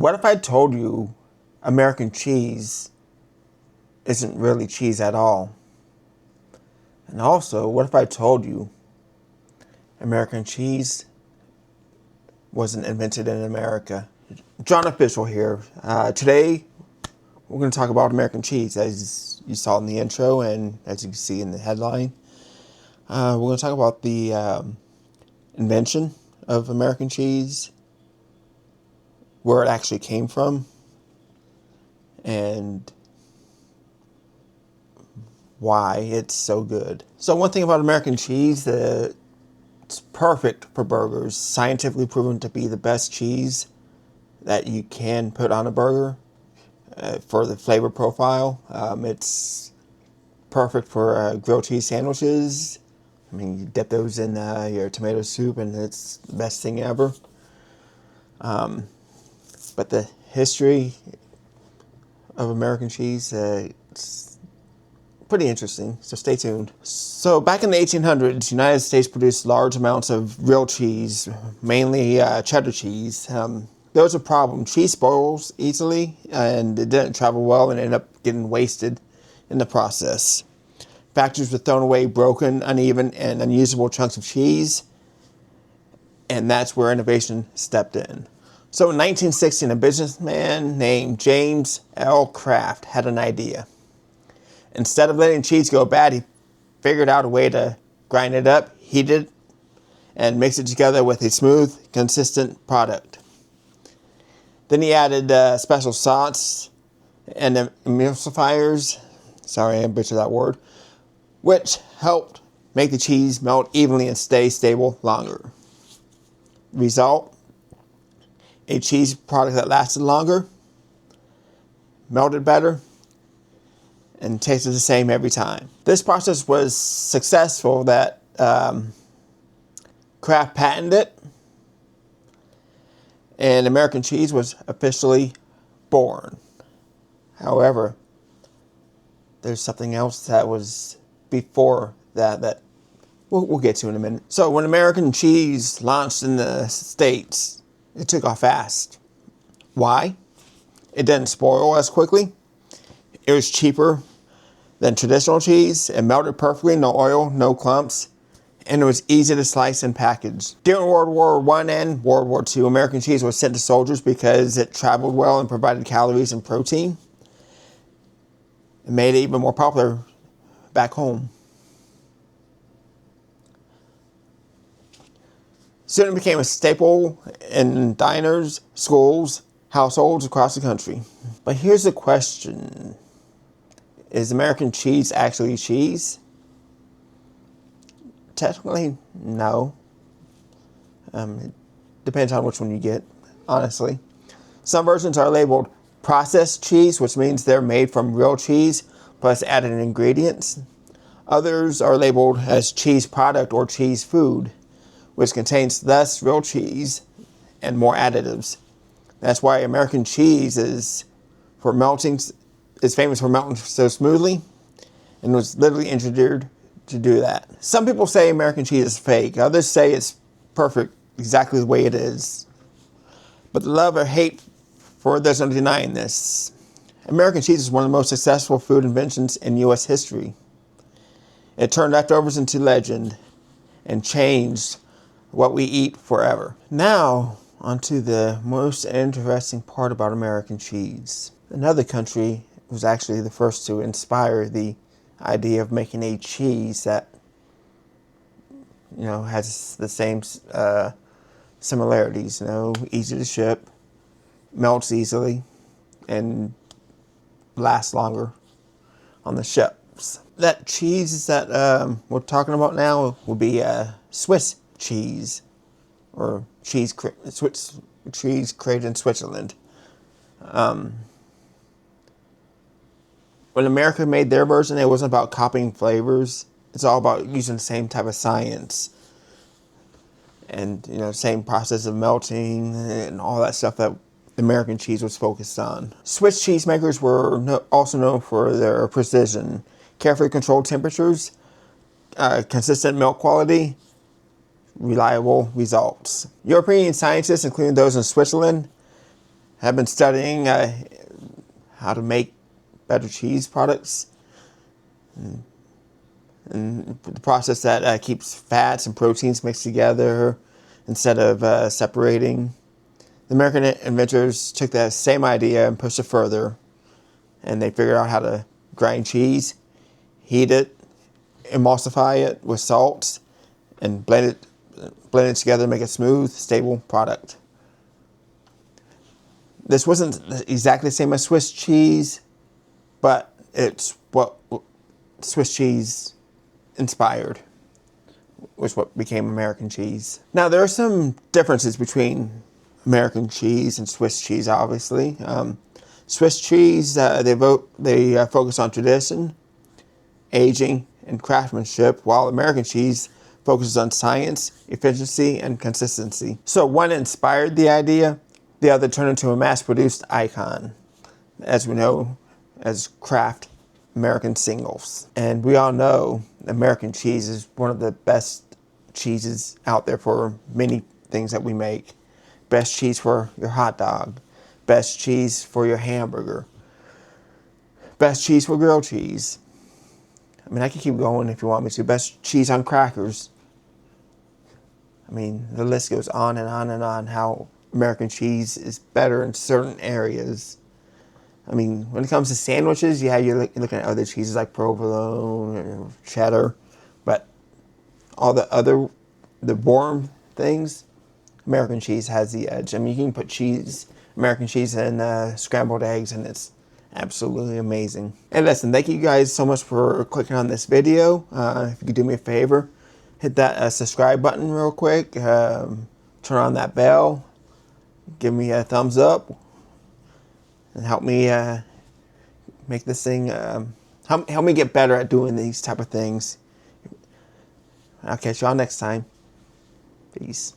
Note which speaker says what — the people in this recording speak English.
Speaker 1: What if I told you American cheese isn't really cheese at all? And also, what if I told you American cheese wasn't invented in America? John Official here. Today, we're going to talk about American cheese, as you saw in the intro and as you can see in the headline. We're going to talk about the invention of American cheese, where it actually came from, and why it's so good. So one thing about American cheese, it's perfect for burgers. Scientifically proven to be the best cheese that you can put on a burger for the flavor profile. It's perfect for grilled cheese sandwiches. I mean, you dip those in your tomato soup and it's the best thing ever. But the history of American cheese, it's pretty interesting, so stay tuned. So back in the 1800s, the United States produced large amounts of real cheese, mainly cheddar cheese. There was a problem. Cheese spoils easily, and it didn't travel well and ended up getting wasted in the process. Factories were thrown away broken, uneven, and unusable chunks of cheese, and that's where innovation stepped in. So in 1916, a businessman named James L. Kraft had an idea. Instead of letting cheese go bad, he figured out a way to grind it up, heat it, and mix it together with a smooth, consistent product. Then he added special salts and emulsifiers, sorry I butchered that word, which helped make the cheese melt evenly and stay stable longer. Result, a cheese product that lasted longer, melted better, and tasted the same every time. This process was successful that Kraft patented it, and American cheese was officially born. However, there's something else that was before that we'll get to in a minute. So when American cheese launched in the States, it took off fast. Why? It didn't spoil as quickly. It was cheaper than traditional cheese. It melted perfectly, no oil, no clumps, and it was easy to slice and package. During World War I and World War II, American cheese was sent to soldiers because it traveled well and provided calories and protein. It made it even more popular back home. Soon it became a staple in diners, schools, households across the country. But here's the question. Is American cheese actually cheese? Technically, no. It depends on which one you get, honestly. Some versions are labeled processed cheese, which means they're made from real cheese plus added ingredients. Others are labeled as cheese product or cheese food, which contains less real cheese and more additives. That's why American cheese is famous for melting so smoothly, and was literally engineered to do that. Some people say American cheese is fake. Others say it's perfect, exactly the way it is. But the love or hate for it, there's no denying this. American cheese is one of the most successful food inventions in U.S. history. It turned leftovers into legend and changed what we eat forever. Now, onto the most interesting part about American cheese. Another country was actually the first to inspire the idea of making a cheese that, has the same similarities. Easy to ship, melts easily, and lasts longer on the shelves. That cheese that we're talking about now will be Swiss cheese, or cheese created in Switzerland. When America made their version, it wasn't about copying flavors. It's all about using the same type of science. And, same process of melting and all that stuff that American cheese was focused on. Swiss cheesemakers were also known for their precision, carefully controlled temperatures, consistent milk quality, reliable results. European scientists, including those in Switzerland, have been studying how to make better cheese products, and the process that keeps fats and proteins mixed together instead of separating. The American inventors took that same idea and pushed it further, and they figured out how to grind cheese, heat it, emulsify it with salts, and blend it together to make a smooth, stable product. This wasn't exactly the same as Swiss cheese, but it's what Swiss cheese inspired, was what became American cheese. Now, there are some differences between American cheese and Swiss cheese, obviously. Swiss cheese, they focus on tradition, aging, and craftsmanship, while American cheese focuses on science, efficiency, and consistency. So one inspired the idea, the other turned into a mass-produced icon, as we know, as Kraft American singles. And we all know American cheese is one of the best cheeses out there for many things that we make. Best cheese for your hot dog, best cheese for your hamburger, best cheese for grilled cheese. I mean, I can keep going if you want me to. Best cheese on crackers. I mean, the list goes on and on and on how American cheese is better in certain areas. I mean, when it comes to sandwiches, yeah, you're looking at other cheeses like provolone or cheddar, but all the warm things, American cheese has the edge. I mean, you can put American cheese in scrambled eggs, and it's absolutely amazing. And listen, thank you guys so much for clicking on this video. If you could do me a favor, hit that subscribe button real quick, turn on that bell, give me a thumbs up, and help me make this thing, help me get better at doing these type of things. I'll catch y'all next time. Peace.